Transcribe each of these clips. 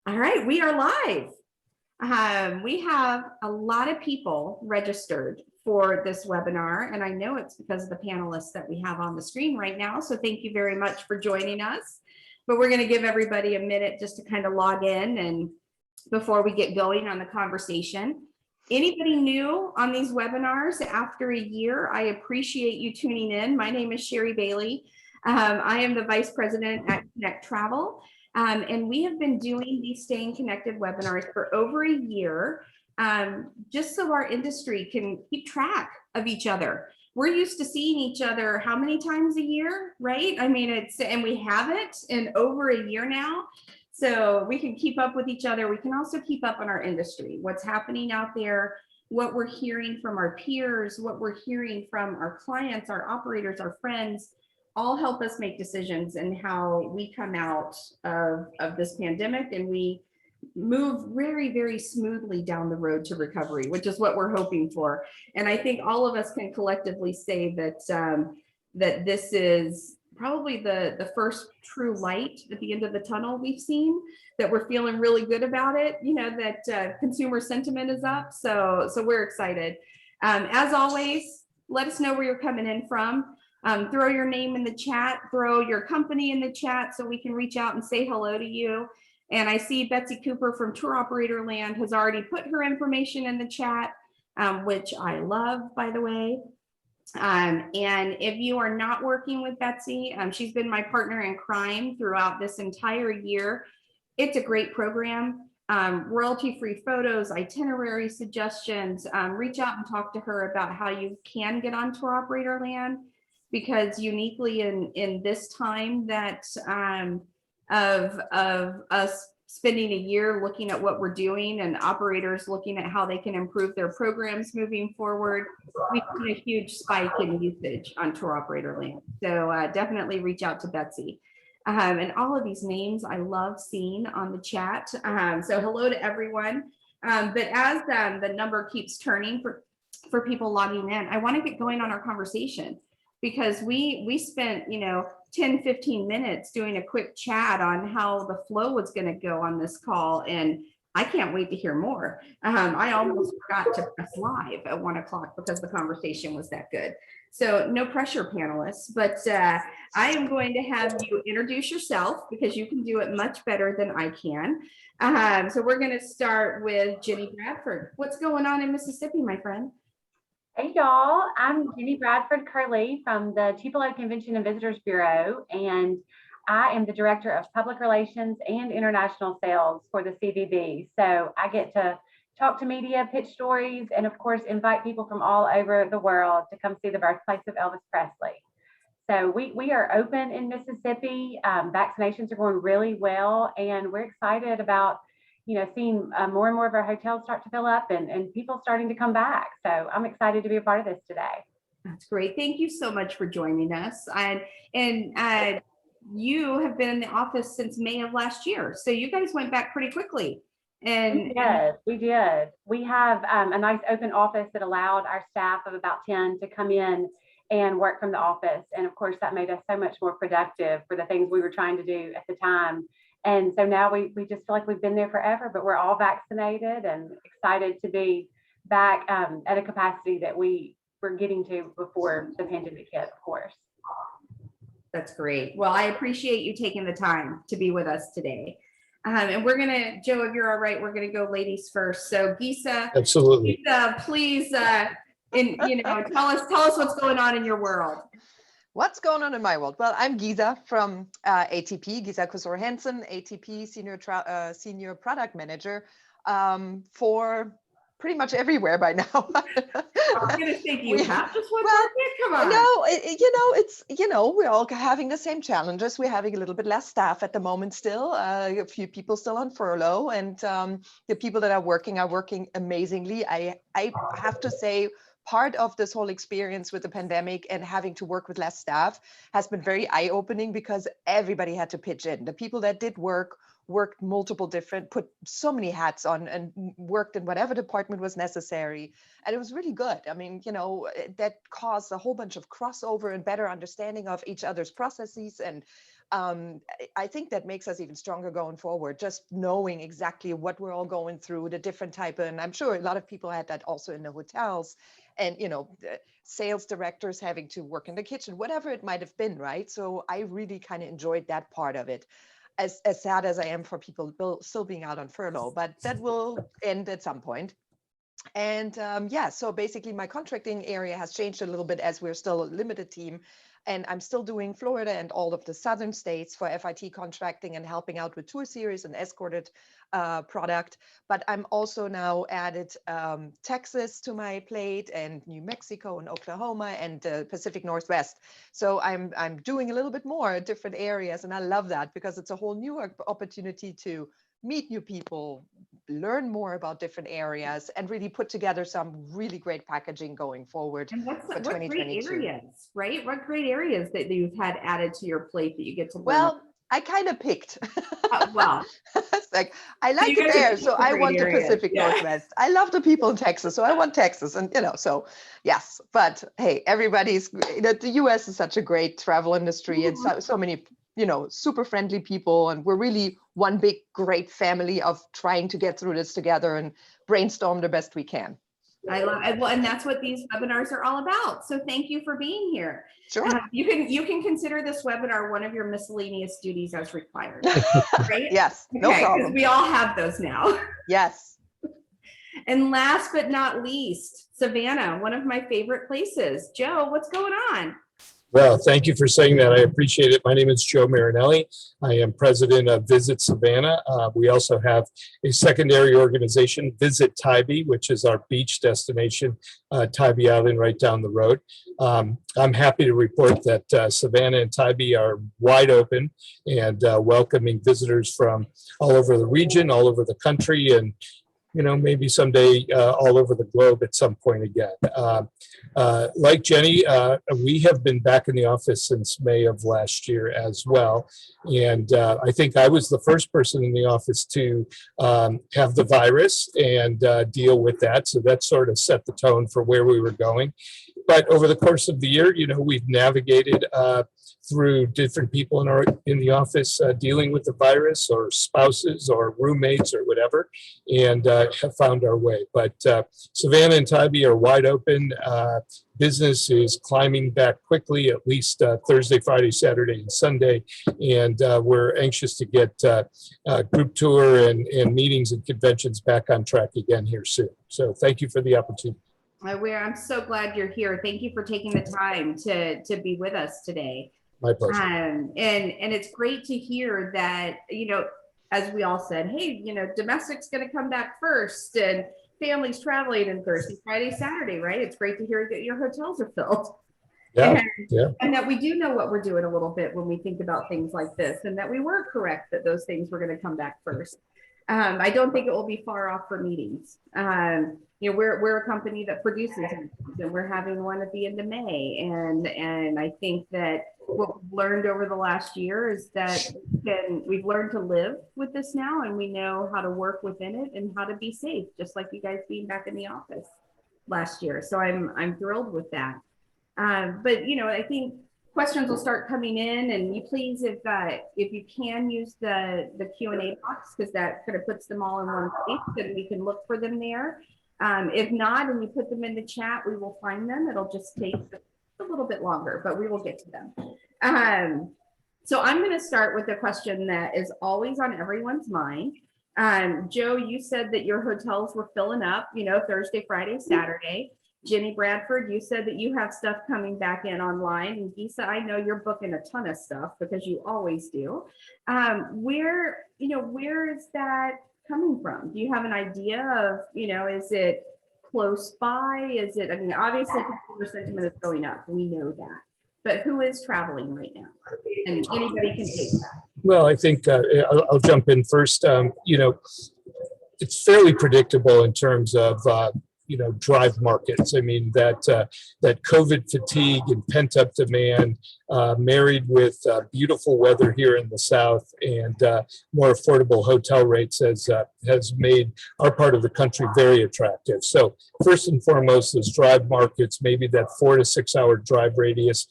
All right, we are live. We have a lot of people registered for this webinar, and I know it's because of the panelists that we have on the screen right now. So thank you very much for joining us. But we're going to give everybody a minute just to kind of log in and before we get going on the conversation. Anybody new on these webinars after a year, I appreciate you tuning in. My name is Sherry Bailey. I am the Vice President at Connect Travel. And we have been doing these Staying Connected webinars for over a year, just so our industry can keep track of each other. We're used to seeing each other how many times a year, right? I mean, and we haven't in over a year now. So we can keep up with each other. We can also keep up on our industry, what's happening out there, what we're hearing from our peers, what we're hearing from our clients, our operators, our friends, all help us make decisions and how we come out of this pandemic and we move very, very smoothly down the road to recovery, which is what we're hoping for. And I think all of us can collectively say that that this is probably the first true light at the end of the tunnel we've seen, that we're feeling really good about it, you know, that consumer sentiment is up. So we're excited. As always, let us know where you're coming in from. Throw your name in the chat, throw your company in the chat so we can reach out and say hello to you. And I see Betsy Cooper from Tour Operator Land has already put her information in the chat, which I love, by the way. And if you are not working with Betsy, she's been my partner in crime throughout this entire year. It's a great program. Royalty-free photos, itinerary suggestions. Reach out and talk to her about how you can get on Tour Operator Land, because uniquely in this time that of us spending a year looking at what we're doing and operators looking at how they can improve their programs moving forward, we've seen a huge spike in usage on Tour Operator Land. So definitely reach out to Betsy. And all of these names I love seeing on the chat. So hello to everyone. But as the number keeps turning for people logging in, I want to get going on our conversation, because we spent, 10, 15 minutes doing a quick chat on how the flow was going to go on this call. And I can't wait to hear more. I almost forgot to press live at 1 o'clock because the conversation was that good. So no pressure, panelists, but I am going to have you introduce yourself, because you can do it much better than I can. So we're going to start with Jennie Bradford. What's going on in Mississippi, my friend? Hey y'all, I'm Jennie Bradford Curlee from the Tupelo Convention and Visitors Bureau, and I am the Director of Public Relations and International Sales for the CVB. So I get to talk to media, pitch stories, and of course invite people from all over the world to come see the birthplace of Elvis Presley. So we are open in Mississippi. Vaccinations are going really well, and we're excited about seeing more and more of our hotels start to fill up and people starting to come back. So I'm excited to be a part of this today. That's great. Thank you so much for joining us. And you have been in the office since May of last year. So you guys went back pretty quickly. And we did. We have a nice open office that allowed our staff of about 10 to come in and work from the office. And of course, that made us so much more productive for the things we were trying to do at the time. And so now we just feel like we've been there forever, but we're all vaccinated and excited to be back at a capacity that we were getting to before the pandemic hit, of course. That's great. Well, I appreciate you taking the time to be with us today. And we're gonna, Joe, if you're all right, we're gonna go ladies first. So Gisa, absolutely. Gisa, please, tell us what's going on in your world. What's going on in my world? Well, I'm Gisa from ATP, Gisa Kusserow-Hanson, ATP Senior Product Manager for pretty much everywhere by now. I'm gonna think you have this one. Well, come on. No, we're all having the same challenges. We're having a little bit less staff at the moment still. A few people still on furlough, and the people that are working amazingly. I have to say, part of this whole experience with the pandemic and having to work with less staff has been very eye-opening, because everybody had to pitch in. The people that did worked put so many hats on and worked in whatever department was necessary. And it was really good. I mean, that caused a whole bunch of crossover and better understanding of each other's processes and I think that makes us even stronger going forward, just knowing exactly what we're all going through, the different type of, and I'm sure a lot of people had that also in the hotels, and the sales directors having to work in the kitchen, whatever it might have been, right? So I really kind of enjoyed that part of it. As sad as I am for people still being out on furlough, but that will end at some point. And yeah, so basically my contracting area has changed a little bit as we're still a limited team. And I'm still doing Florida and all of the southern states for FIT contracting and helping out with tour series and escorted product. But I'm also now added Texas to my plate, and New Mexico and Oklahoma and the Pacific Northwest. So I'm doing a little bit more different areas, and I love that because it's a whole new opportunity to meet new people, learn more about different areas, and really put together some really great packaging going forward And for what 2022. great areas, right? What great areas that you've had added to your plate that you get to learn? Well, I kind of picked. Well, It's like, I like you it guys there, have so picked the I great want the areas, Pacific yeah. Northwest. I love the people in Texas, so I want Texas, and so yes. But hey, everybody's, the U.S. is such a great travel industry, and so many super friendly people, and we're really one big great family of trying to get through this together and brainstorm the best we can. I love it. Well, and that's what these webinars are all about. So thank you for being here. Sure. You can consider this webinar one of your miscellaneous duties as required, right? Yes, no problem. Because we all have those now. Yes. And last but not least, Savannah, one of my favorite places. Joe, what's going on? Well, thank you for saying that. I appreciate it. My name is Joe Marinelli. I am president of Visit Savannah. We also have a secondary organization, Visit Tybee, which is our beach destination, Tybee Island right down the road. I'm happy to report that Savannah and Tybee are wide open and welcoming visitors from all over the region, all over the country, and maybe someday all over the globe at some point again. Like Jenny, we have been back in the office since May of last year as well. And I think I was the first person in the office to have the virus and deal with that. So that sort of set the tone for where we were going. But over the course of the year, we've navigated through different people in the office dealing with the virus, or spouses or roommates or whatever, and have found our way. But Savannah and Tybee are wide open. Business is climbing back quickly, at least Thursday, Friday, Saturday, and Sunday. And we're anxious to get group tour and meetings and conventions back on track again here soon. So thank you for the opportunity. I'm so glad you're here. Thank you for taking the time to be with us today. My pleasure. And it's great to hear that, as we all said, hey, domestic's going to come back first, and families traveling in Thursday, Friday, Saturday, right? It's great to hear that your hotels are filled. Yeah, and that we do know what we're doing a little bit when we think about things like this, and that we were correct that those things were going to come back first. I don't think it will be far off for meetings. We're a company that produces meetings, and we're having one at the end of May. And I think that what we've learned over the last year is that we've learned to live with this now, and we know how to work within it and how to be safe, just like you guys being back in the office last year. So I'm thrilled with that. But I think questions will start coming in, and you please, if you can, use the Q&A box, because that kind of puts them all in one place and we can look for them there. If not, and you put them in the chat, we will find them. It'll just take a little bit longer, but we will get to them. So I'm going to start with a question that is always on everyone's mind. Joe, you said that your hotels were filling up, Thursday, Friday, Saturday. Jennie, Bradford, you said that you have stuff coming back in online. And Gisa, I know you're booking a ton of stuff because you always do. Where is that coming from? Do you have an idea of, is it close by? Is it, obviously consumer sentiment is going up. We know that. But who is traveling right now? And anybody can take that. Well, I think I'll jump in first. It's fairly predictable in terms of drive markets. I mean, that COVID fatigue and pent up demand, married with beautiful weather here in the South and more affordable hotel rates has made our part of the country very attractive. So first and foremost, those drive markets, maybe that 4 to 6 hour drive radius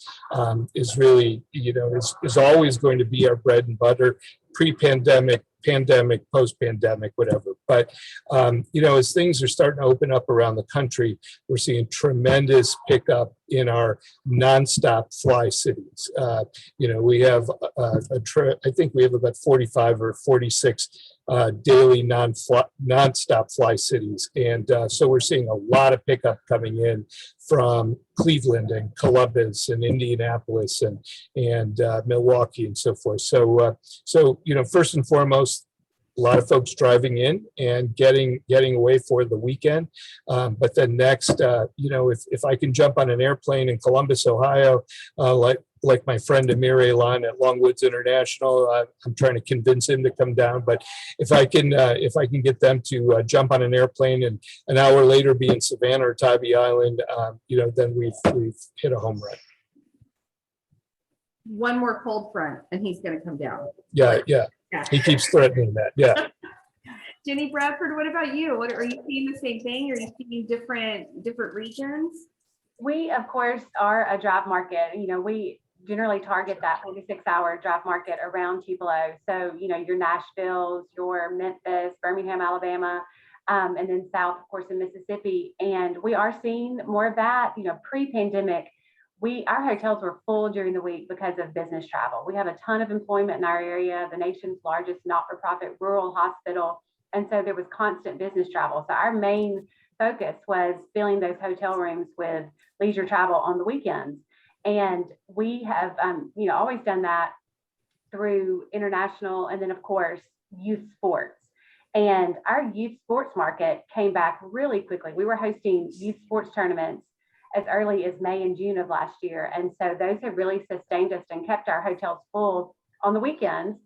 is really, is always going to be our bread and butter, pre-pandemic, pandemic, post-pandemic, whatever. But, as things are starting to open up around the country, we're seeing tremendous pickup in our nonstop fly cities. We have I think we have about 45 or 46 daily nonstop fly cities. And so we're seeing a lot of pickup coming in from Cleveland and Columbus and Indianapolis and Milwaukee and so forth. So first and foremost, a lot of folks driving in and getting away for the weekend. But then next, if I can jump on an airplane in Columbus, Ohio, like my friend Amir Elan at Longwoods International, I'm trying to convince him to come down. But if I can get them to jump on an airplane and an hour later be in Savannah or Tybee Island, then we've hit a home run. One more cold front and he's going to come down. Yeah. He keeps threatening that. Yeah. Jennie, Bradford, what about you? What are you seeing the same thing? Are you seeing different regions? We, of course, are a drive market. We generally target that 4 to 6 hour drive market around Tupelo. So, your Nashville's, your Memphis, Birmingham, Alabama, and then south, of course, in Mississippi. And we are seeing more of that. Pre-pandemic, our hotels were full during the week because of business travel. We have a ton of employment in our area, the nation's largest not-for-profit rural hospital. And so there was constant business travel. So our main focus was filling those hotel rooms with leisure travel on the weekends. And we have, always done that through international and then, of course, youth sports. And our youth sports market came back really quickly. We were hosting youth sports tournaments as early as May and June of last year. And so those have really sustained us and kept our hotels full on the weekends.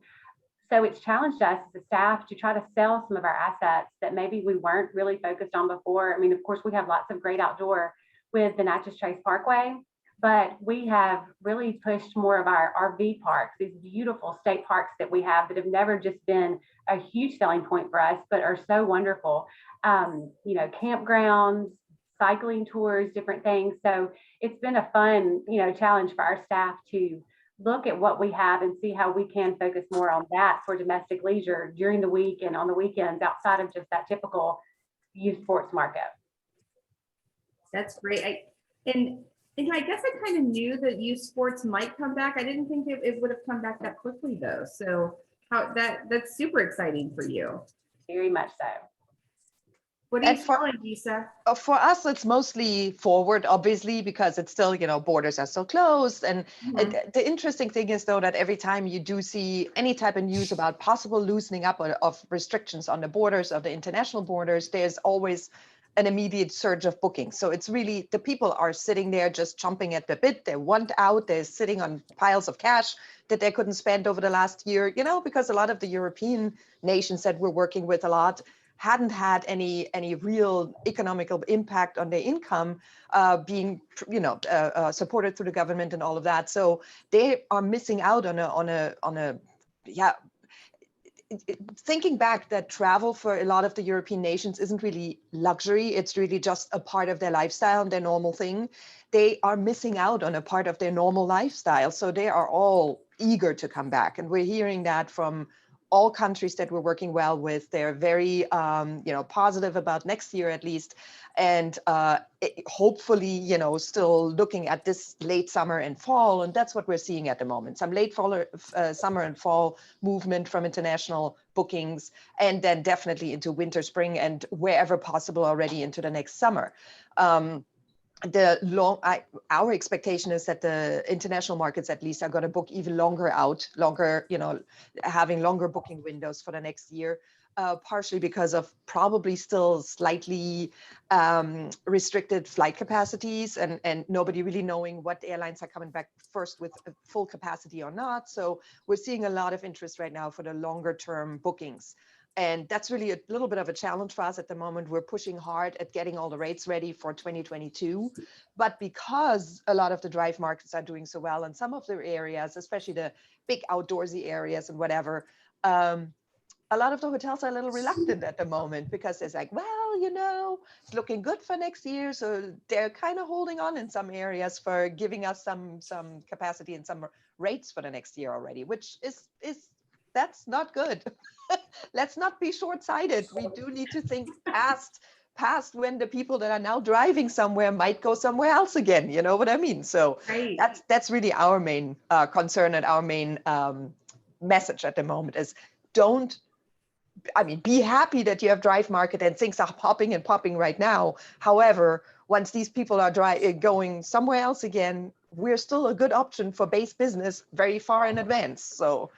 So it's challenged us as a staff to try to sell some of our assets that maybe we weren't really focused on before. I mean, of course, we have lots of great outdoor with the Natchez Trace Parkway, but we have really pushed more of our RV parks, these beautiful state parks that we have that have never just been a huge selling point for us, but are so wonderful. Campgrounds, cycling tours, different things. So it's been a fun, challenge for our staff to look at what we have and see how we can focus more on that for domestic leisure during the week and on the weekends outside of just that typical youth sports market. That's great. I guess I kind of knew that youth sports might come back. I didn't think it would have come back that quickly though. So that's super exciting for you. Very much so. What are you feeling, Gisa? For us, it's mostly forward, obviously, because it's still, borders are still closed. And the interesting thing is, though, that every time you do see any type of news about possible loosening up of restrictions on the borders, of the international borders, there's always an immediate surge of bookings. So it's really, the people are sitting there just chomping at the bit. They want out. They're sitting on piles of cash that they couldn't spend over the last year, because a lot of the European nations that we're working with a lot hadn't had any real economical impact on their income being supported through the government and all of that. So they are missing out on a thinking back, that travel for a lot of the European nations isn't really luxury. It's really just a part of their lifestyle and their normal thing. They are missing out on a part of their normal lifestyle. So they are all eager to come back. And we're hearing that from all countries that we're working well with. They're very, positive about next year at least. And hopefully, still looking at this late summer and fall. And that's what we're seeing at the moment. Some late fall, summer and fall movement from international bookings, and then definitely into winter, spring, and wherever possible already into the next summer. Our expectation is that the international markets at least are going to book even longer, having longer booking windows for the next year, partially because of probably still slightly restricted flight capacities and nobody really knowing what airlines are coming back first with full capacity or not. So we're seeing a lot of interest right now for the longer term bookings. And that's really a little bit of a challenge for us at the moment. We're pushing hard at getting all the rates ready for 2022. But because a lot of the drive markets are doing so well in some of their areas, especially the big outdoorsy areas and whatever, a lot of the hotels are a little reluctant at the moment because it's like, well, it's looking good for next year. So they're kind of holding on in some areas for giving us some capacity and some rates for the next year already, which is that's not good. Let's not be short-sighted. We do need to think past when the people that are now driving somewhere might go somewhere else again. You know what I mean? So Right. that's really our main concern and our main message at the moment is be happy that you have drive market and things are popping and popping right now. However, once these people are going somewhere else again, we're still a good option for base business very far in advance. So.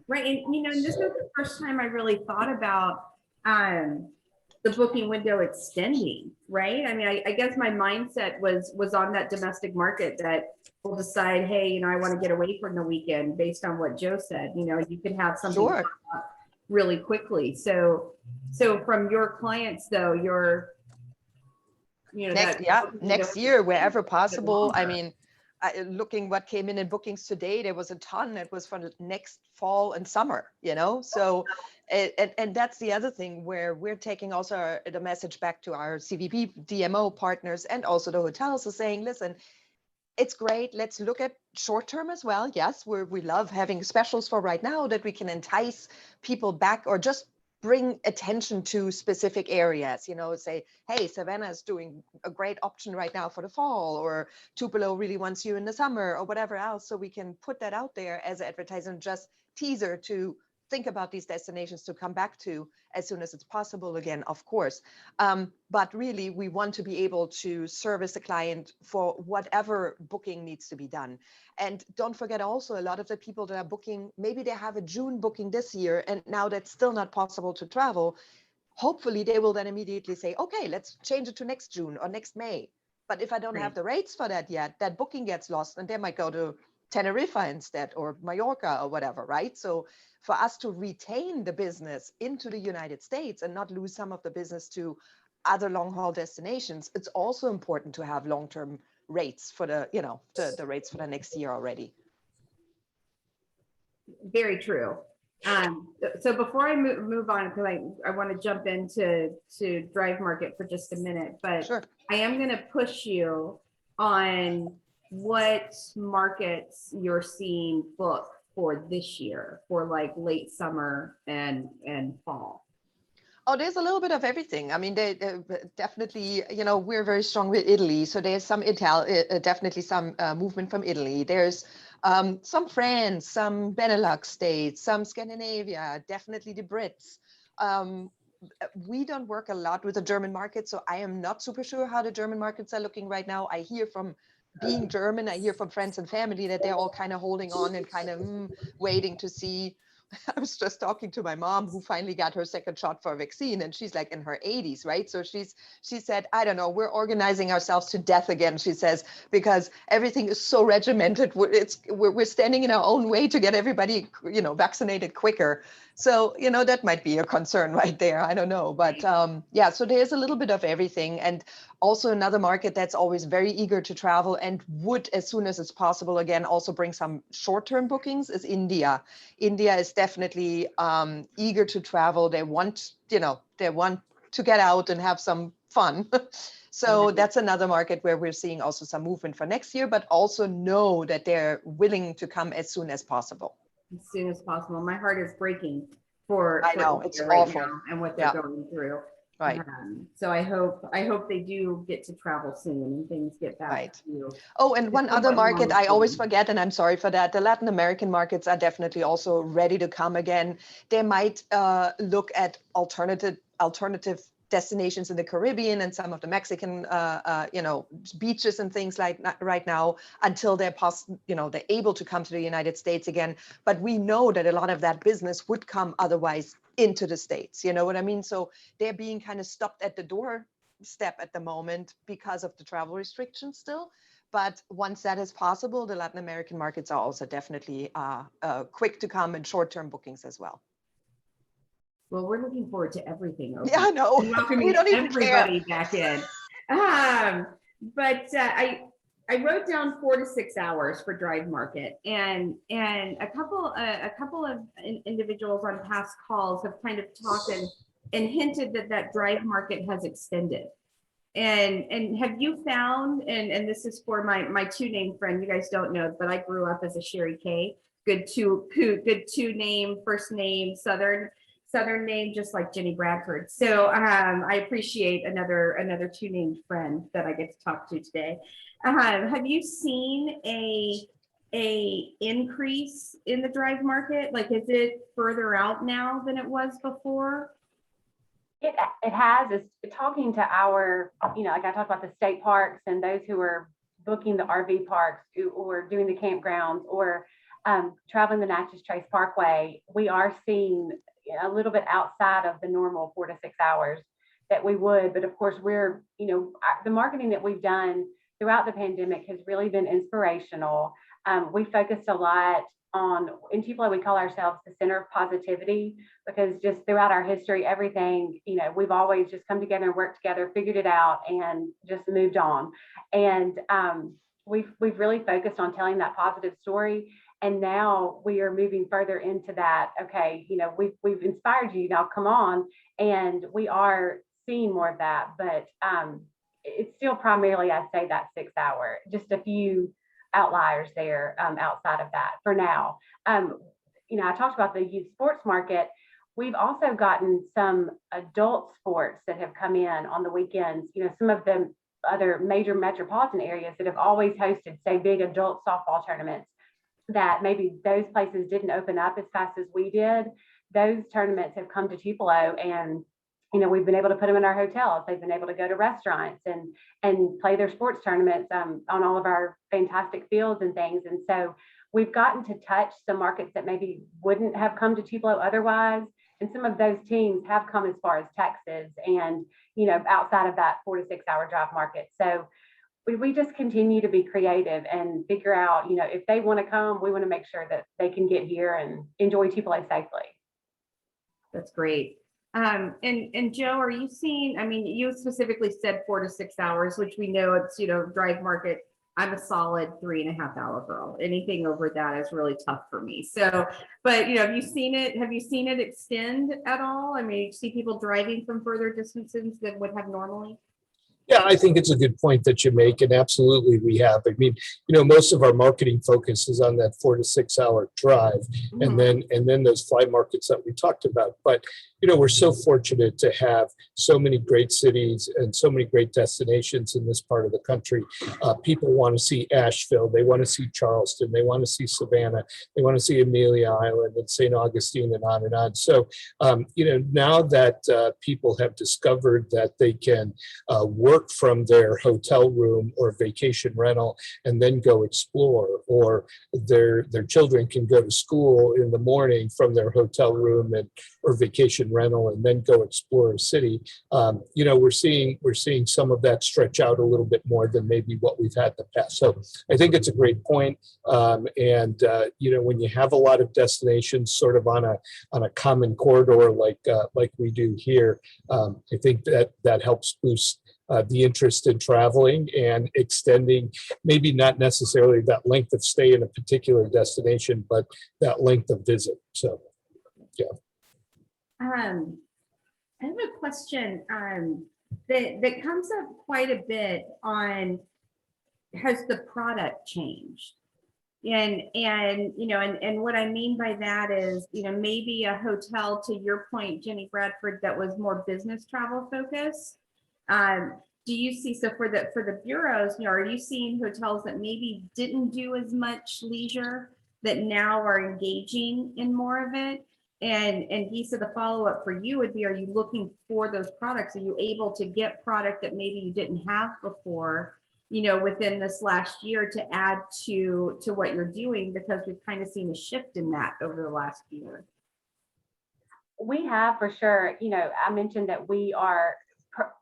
Right. And this is the first time I really thought about the booking window extending, right? I mean, I guess my mindset was on that domestic market that will decide, hey, I want to get away from the weekend based on what Joe said. You can have something Sure. really quickly. So from your clients though, next year, wherever possible. I mean, looking what came in bookings today, there was a ton that was for the next fall and summer, so and that's the other thing where we're taking also the message back to our CVP DMO partners and also the hotels is saying, listen, it's great. Let's look at short term as well. Yes, we love having specials for right now that we can entice people back or just bring attention to specific areas, say, hey, Savannah is doing a great option right now for the fall, or Tupelo really wants you in the summer or whatever else. So we can put that out there as an advertisement, just teaser to think about these destinations to come back to as soon as it's possible again, of course. But really, we want to be able to service the client for whatever booking needs to be done. And don't forget also a lot of the people that are booking, maybe they have a June booking this year, and now that's still not possible to travel. Hopefully they will then immediately say, okay, let's change it to next June or next May. But if I don't have the rates for that yet, that booking gets lost and they might go to Tenerife instead or Mallorca or whatever, right? So for us to retain the business into the United States and not lose some of the business to other long haul destinations, it's also important to have long-term rates for the rates for the next year already. Very true. So before I move on, because I want to jump into drive market for just a minute, but Sure. I am going to push you on what markets you're seeing book for this year for like late summer and fall. Oh, there's a little bit of everything. I mean, they definitely, we're very strong with Italy. So there's some definitely some movement from Italy. There's some France, some Benelux states, some Scandinavia, definitely the Brits. We don't work a lot with the German market, so I am not super sure how the German markets are looking right now. I hear from being German, I hear from friends and family that they're all kind of holding on and kind of waiting to see. I was just talking to my mom who finally got her second shot for a vaccine, and she's like in her 80s, right? So she said, I don't know, we're organizing ourselves to death again, she says, because everything is so regimented. We're standing in our own way to get everybody, vaccinated quicker. So, that might be a concern right there. I don't know. But yeah, so there's a little bit of everything. And also another market that's always very eager to travel and would, as soon as it's possible, again, also bring some short-term bookings is India. India is definitely eager to travel. They want to get out and have some fun. So that's another market where we're seeing also some movement for next year, but also know that they're willing to come as soon as possible. As soon as possible. My heart is breaking for I know, it's right awful now and what they're going through. Right. So I hope they do get to travel soon and things get back to you. Oh, and one other market I always forget, and I'm sorry for that. The Latin American markets are definitely also ready to come again. They might look at alternative destinations in the Caribbean and some of the Mexican, beaches and things like that right now until they're able to come to the United States again. But we know that a lot of that business would come otherwise into the States. You know what I mean? So they're being kind of stopped at the doorstep at the moment because of the travel restrictions still. But once that is possible, the Latin American markets are also definitely quick to come and short-term bookings as well. Well, we're looking forward to everything opening. Yeah, I know. And welcoming We don't even care. everybody back in. But I wrote down 4 to 6 hours for Drive Market, and a couple of individuals on past calls have kind of talked and hinted that Drive Market has extended. And have you found, and this is for my two name friend, you guys don't know, but I grew up as a Sherry K. Good two name, first name, Southern name, just like Jennie Bradford. So I appreciate another two named friend that I get to talk to today. Have you seen a increase in the Drive Market? Like, is it further out now than it was before? It has. It's talking to our, like I talked about the state parks and those who are booking the RV parks or doing the campgrounds or traveling the Natchez Trace Parkway. We are seeing a little bit outside of the normal 4 to 6 hours that we would. But of course, we're, the marketing that we've done throughout the pandemic has really been inspirational. We focused a lot on, in Tupelo, we call ourselves the center of positivity, because just throughout our history, everything, we've always just come together and worked together, figured it out, and just moved on. And we've really focused on telling that positive story. And now we are moving further into that. Okay, we've inspired you, now come on. And we are seeing more of that, but it's still primarily, I'd say, that 6 hour, just a few outliers there outside of that for now. I talked about the youth sports market. We've also gotten some adult sports that have come in on the weekends. Some of the other major metropolitan areas that have always hosted, say, big adult softball tournaments, that maybe those places didn't open up as fast as we did. Those tournaments have come to Tupelo, and we've been able to put them in our hotels. They've been able to go to restaurants and play their sports tournaments on all of our fantastic fields and things. And so we've gotten to touch some markets that maybe wouldn't have come to Tupelo otherwise. And some of those teams have come as far as Texas and, outside of that 4 to 6 hour drive market. So we just continue to be creative and figure out, if they want to come, we want to make sure that they can get here and enjoy Tupelo safely. That's great. And Joe, are you seeing, you specifically said 4 to 6 hours, which we know it's, Drive Market. I'm a solid 3.5 hour girl. Anything over that is really tough for me. So, but have you seen it extend at all? You see people driving from further distances than would have normally? Yeah, I think it's a good point that you make, and absolutely we have. Most of our marketing focus is on that 4 to 6 hour drive, and then those fly markets that we talked about. But we're so fortunate to have so many great cities and so many great destinations in this part of the country. People want to see Asheville, they want to see Charleston, they want to see Savannah, they want to see Amelia Island and St. Augustine, and on and on. So, now that people have discovered that they can work from their hotel room or vacation rental and then go explore, or their children can go to school in the morning from their hotel room or vacation rental and then go explore a city. We're seeing some of that stretch out a little bit more than maybe what we've had in the past. So I think it's a great point. When you have a lot of destinations sort of on a common corridor like we do here, I think that helps boost the interest in traveling and extending, maybe not necessarily that length of stay in a particular destination, but that length of visit. So, yeah. I have a question that comes up quite a bit on, has the product changed? And what I mean by that is, maybe a hotel, to your point, Jennie Bradford, that was more business travel focused. Do you see, so for the bureaus, are you seeing hotels that maybe didn't do as much leisure that now are engaging in more of it? And Gisa, the follow-up for you would be, are you looking for those products? Are you able to get product that maybe you didn't have before, within this last year to add to what you're doing? Because we've kind of seen a shift in that over the last year. We have, for sure. I mentioned that we are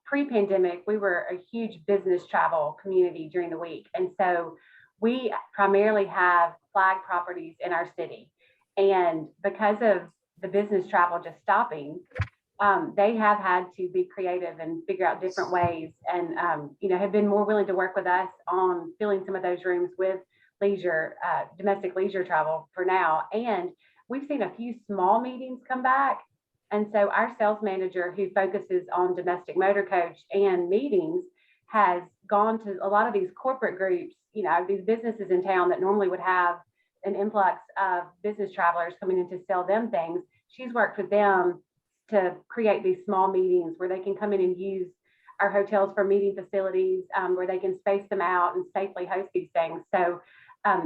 pre-pandemic, we were a huge business travel community during the week. And so we primarily have flag properties in our city. And because of the business travel just stopping, they have had to be creative and figure out different ways, and have been more willing to work with us on filling some of those rooms with leisure, domestic leisure travel for now. And we've seen a few small meetings come back. And so our sales manager, who focuses on domestic motor coach and meetings, has gone to a lot of these corporate groups, these businesses in town that normally would have an influx of business travelers coming in to sell them things. She's worked with them to create these small meetings where they can come in and use our hotels for meeting facilities, where they can space them out and safely host these things. So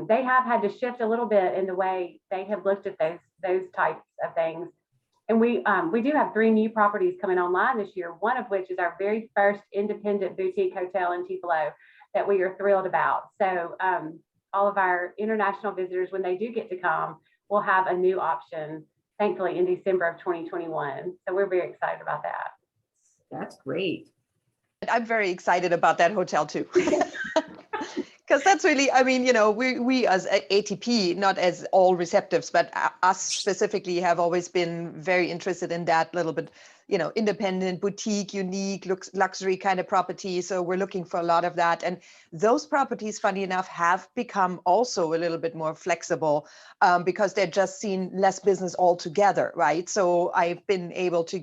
they have had to shift a little bit in the way they have looked at those types of things. And we do have 3 new properties coming online this year, one of which is our very first independent boutique hotel in Tupelo that we are thrilled about. So all of our international visitors, when they do get to come, will have a new option, thankfully, in December of 2021. So we're very excited about that. That's great. I'm very excited about that hotel too. Because that's really, we as ATP, not as all receptives, but us specifically have always been very interested in that little bit, independent, boutique, unique, luxury kind of property. So we're looking for a lot of that. And those properties, funny enough, have become also a little bit more flexible because they're just seeing less business altogether, right? So I've been able to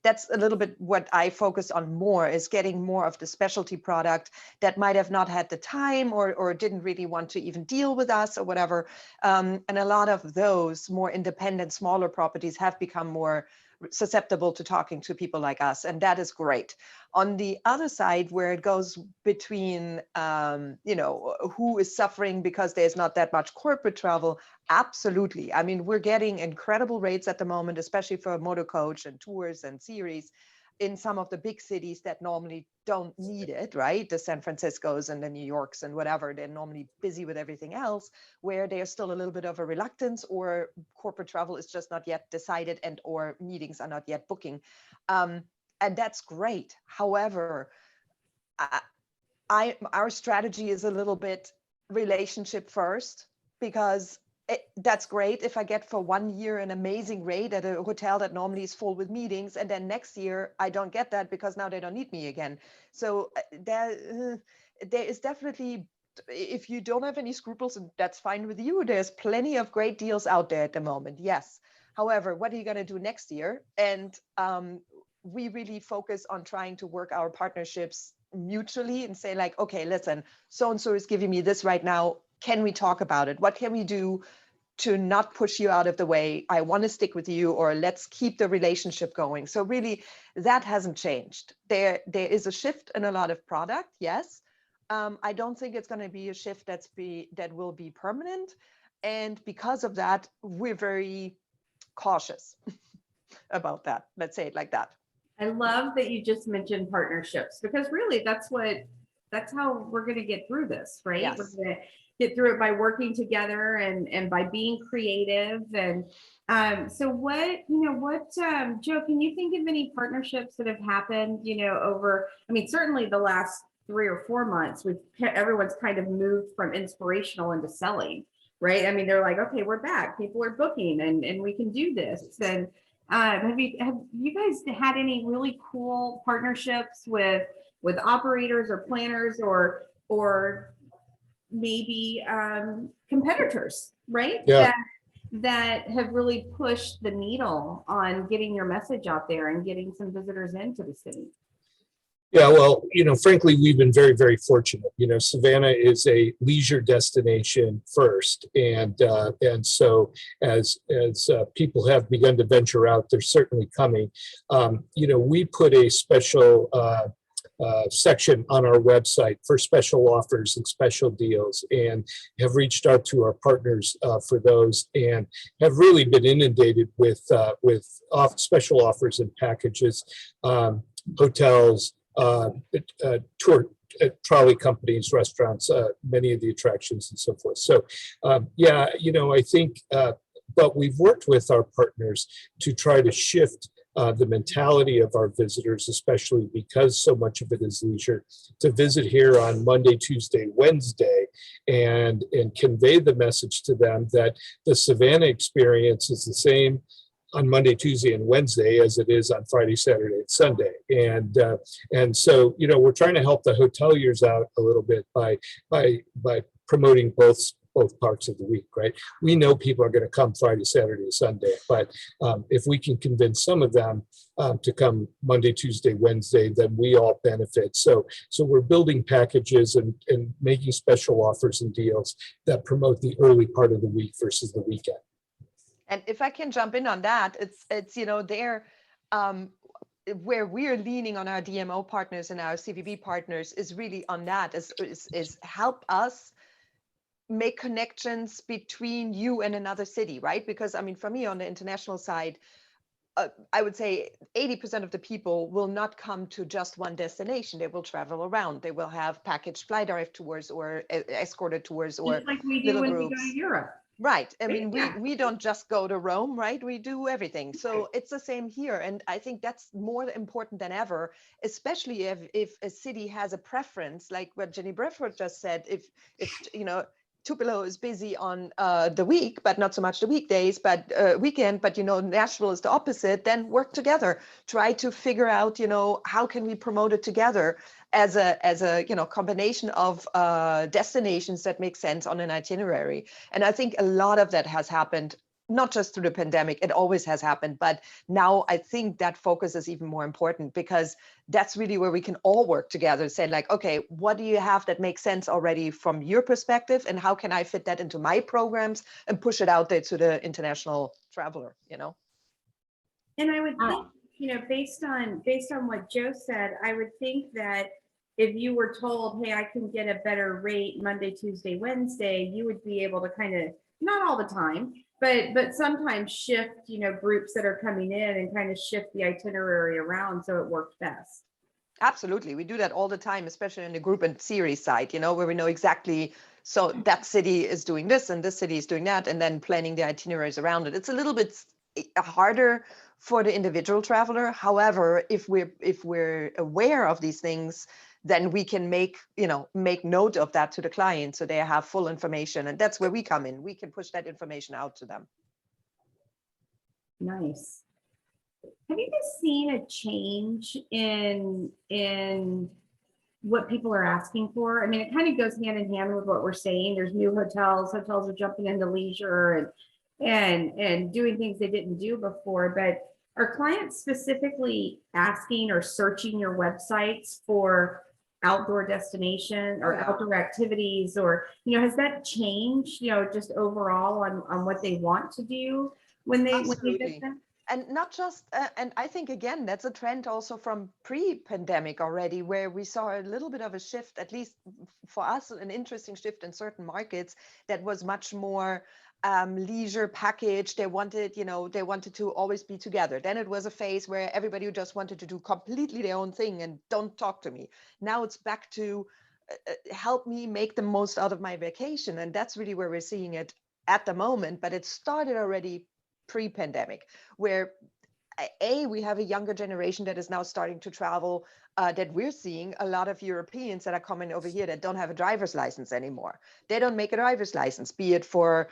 that's a little bit what I focus on more, is getting more of the specialty product that might have not had the time or didn't really want to even deal with us or whatever. And a lot of those more independent, smaller properties have become more susceptible to talking to people like us, and that is great. On the other side, where it goes between who is suffering because there's not that much corporate travel, absolutely. We're getting incredible rates at the moment, especially for motor coach and tours and series in some of the big cities that normally don't need it, right? The San Franciscos and the New Yorks and whatever, they're normally busy with everything else, where there's still a little bit of a reluctance, or corporate travel is just not yet decided, and or meetings are not yet booking. And that's great. However, our strategy is a little bit relationship first, because that's great if I get for 1 year an amazing rate at a hotel that normally is full with meetings, and then next year I don't get that because now they don't need me again. So there is definitely, if you don't have any scruples, and that's fine with you, there's plenty of great deals out there at the moment. Yes. However, what are you going to do next year? And we really focus on trying to work our partnerships mutually and say, like, okay, listen, so-and-so is giving me this right now. Can we talk about it? What can we do to not push you out of the way? I want to stick with you, or let's keep the relationship going. So really, that hasn't changed. There is a shift in a lot of product, yes. I don't think it's going to be a shift that will be permanent. And because of that, we're very cautious about that. Let's say it like that. I love that you just mentioned partnerships, because really that's how we're going to get through this, right? Yes. We're going to get through it by working together and by being creative. And so Joe, can you think of any partnerships that have happened, over, certainly the last 3 or 4 months, everyone's kind of moved from inspirational into selling, right? They're like, okay, we're back. People are booking and we can do this. And have you guys had any really cool partnerships with operators or planners or maybe competitors, right? Yeah. That have really pushed the needle on getting your message out there and getting some visitors into the city? Yeah, well, frankly, we've been very, very fortunate. Savannah is a leisure destination first, and so as people have begun to venture out, they're certainly coming. We put a special section on our website for special offers and special deals, and have reached out to our partners for those, and have really been inundated with special offers and packages, hotels, tour trolley companies, restaurants, many of the attractions and so forth. So I think, but we've worked with our partners to try to shift the mentality of our visitors, especially because so much of it is leisure, to visit here on Monday, Tuesday, Wednesday, and convey the message to them that the Savannah experience is the same on Monday, Tuesday, and Wednesday as it is on Friday, Saturday, and Sunday. And so, you know, we're trying to help the hoteliers out a little bit by promoting both parts of the week, right? We know people are going to come Friday, Saturday, Sunday, but if we can convince some of them to come Monday, Tuesday, Wednesday, then we all benefit. So we're building packages and making special offers and deals that promote the early part of the week versus the weekend. And if I can jump in on that, it's you know, there where we're leaning on our DMO partners and our CVB partners is really on that, is help us make connections between you and another city, right? Because I mean, for me on the international side, I would say 80% of the people will not come to just one destination. They will travel around. They will have packaged fly dive tours or escorted tours or Just like we do little when groups. we go to Europe. Right. I mean, Yeah. we don't just go to Rome, right? We do everything. So it's the same here. And I think that's more important than ever, especially if a city has a preference, like what Jennie Bradford just said, if you know, Tupelo is busy on the week, but not so much the weekdays, but weekend, but, you know, Nashville is the opposite, then work together. Try to figure out, you know, how can we promote it together as a you know, combination of destinations that make sense on an itinerary. And I think a lot of that has happened, not just through the pandemic, it always has happened, but now I think that focus is even more important because that's really where we can all work together, say like, okay, what do you have that makes sense already from your perspective, and how can I fit that into my programs and push it out there to the international traveler, you know? And I would think, you know, based on what Joe said, I would think that if you were told, hey, I can get a better rate Monday, Tuesday, Wednesday, you would be able to kind of, not all the time, but sometimes shift, you know, groups that are coming in and kind of shift the itinerary around so it worked best. Absolutely. We do that all the time, especially in the group and series side, you know, where we know exactly, so that city is doing this and this city is doing that, and then planning the itineraries around it. It's a little bit harder for the individual traveler. However, if we're aware of these things, then we can make note of that to the client so they have full information. And that's where we come in. We can push that information out to them. Nice. Have you guys seen a change in what people are asking for? I mean, it kind of goes hand in hand with what we're saying. There's new hotels are jumping into leisure and doing things they didn't do before. But are clients specifically asking or searching your websites for outdoor destination or outdoor activities, or, you know, has that changed, you know, just overall on what they want to do when they visit? And not just, and I think, again, that's a trend also from pre-pandemic already, where we saw a little bit of a shift, at least for us, an interesting shift in certain markets that was much more leisure package. They wanted to always be together. Then it was a phase where everybody just wanted to do completely their own thing and don't talk to me. Now it's back to help me make the most out of my vacation. And that's really where we're seeing it at the moment, but it started already pre-pandemic, where we have a younger generation that is now starting to travel, that we're seeing a lot of Europeans that are coming over here that don't have a driver's license anymore. They don't make a driver's license, be it for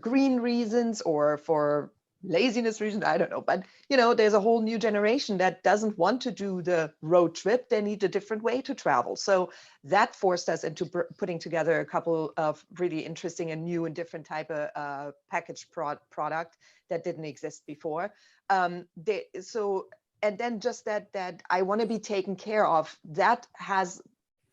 green reasons or for laziness reasons, I don't know. But, you know, there's a whole new generation that doesn't want to do the road trip. They need a different way to travel. So that forced us into putting together a couple of really interesting and new and different type of package product that didn't exist before. And then just that I want to be taken care of, that has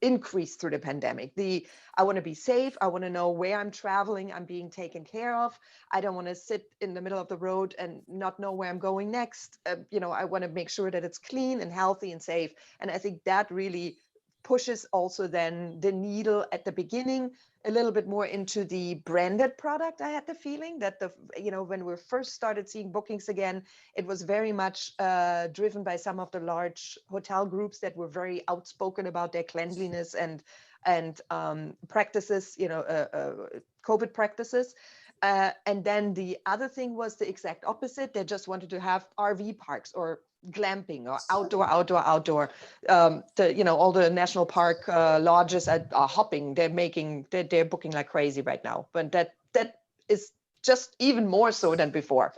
increased through the pandemic. I want to be safe. I want to know where I'm traveling, I'm being taken care of. I don't want to sit in the middle of the road and not know where I'm going next. You know, I want to make sure that it's clean and healthy and safe. And I think that really pushes also then the needle at the beginning a little bit more into the branded product. I had the feeling that when we first started seeing bookings again, it was very much driven by some of the large hotel groups that were very outspoken about their cleanliness and practices, COVID practices. And then the other thing was the exact opposite. They just wanted to have RV parks or glamping or outdoor. All the national park lodges are hopping. They're booking like crazy right now. But that is just even more so than before.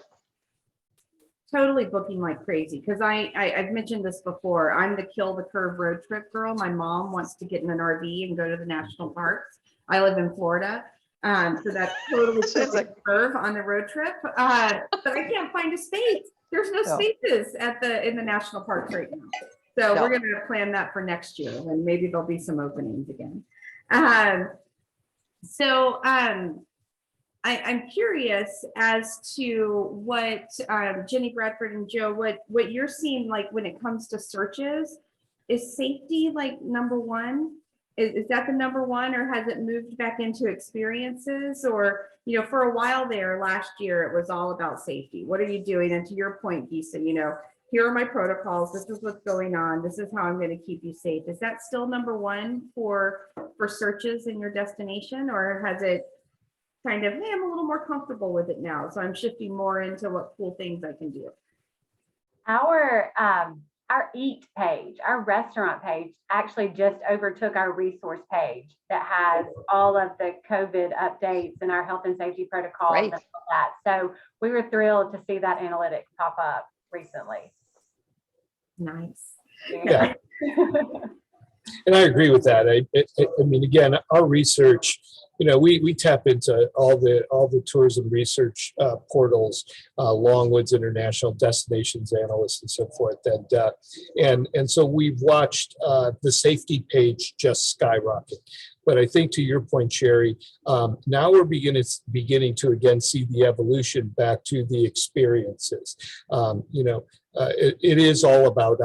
totally booking like crazy because I've mentioned this before. I'm the kill the curve road trip girl. My mom wants to get in an RV and go to the national parks. I live in Florida. So that's totally kill the curve on the road trip. But I can't find a space. There's no spaces in the national parks right now. So we're going to plan that for next year, and maybe there'll be some openings again. I'm curious as to what Jennie, Bradford, and Joe, what you're seeing like when it comes to searches. Is safety like number one? Is that the number one, or has it moved back into experiences? Or, you know, for a while there last year, it was all about safety. What are you doing? And to your point, Gisa, you know, here are my protocols. This is what's going on. This is how I'm going to keep you safe. Is that still number one for searches in your destination, or has it kind of, hey, I'm a little more comfortable with it now, so I'm shifting more into what cool things I can do? Our Eat page, our restaurant page, actually just overtook our resource page that has all of the COVID updates and our health and safety protocols and all that. So we were thrilled to see that analytics pop up recently. Nice. Yeah. And I agree with that. I mean, again, our research, you know, we tap into all the tourism research portals, Longwoods International Destinations Analysts and so forth. And so we've watched the safety page just skyrocket. But I think to your point, Sherry, now we're beginning to again see the evolution back to the experiences. You know, it is all about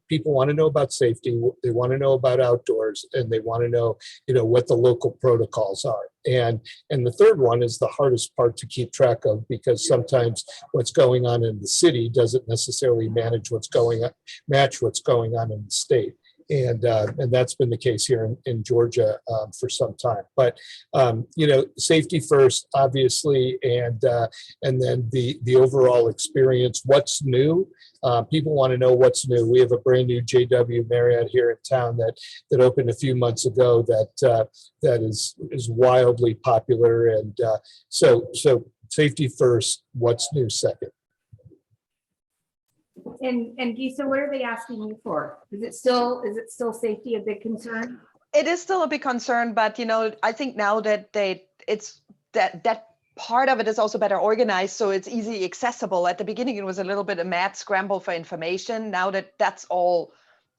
people want to know about safety. They want to know about outdoors, and they want to know, you know, what the local protocols are. And the third one is the hardest part to keep track of, because sometimes what's going on in the city doesn't necessarily match what's going on in the state. And that's been the case here in Georgia for some time. But you know, safety first, obviously, and then the overall experience. What's new? People want to know what's new. We have a brand new JW Marriott here in town that opened a few months ago that is wildly popular. And so safety first. What's new second? And Gisa, what are they asking you for? Is it still safety a big concern? It is still a big concern, but you know, I think now that that part of it is also better organized, so it's easily accessible. At the beginning, it was a little bit a mad scramble for information. Now that that's all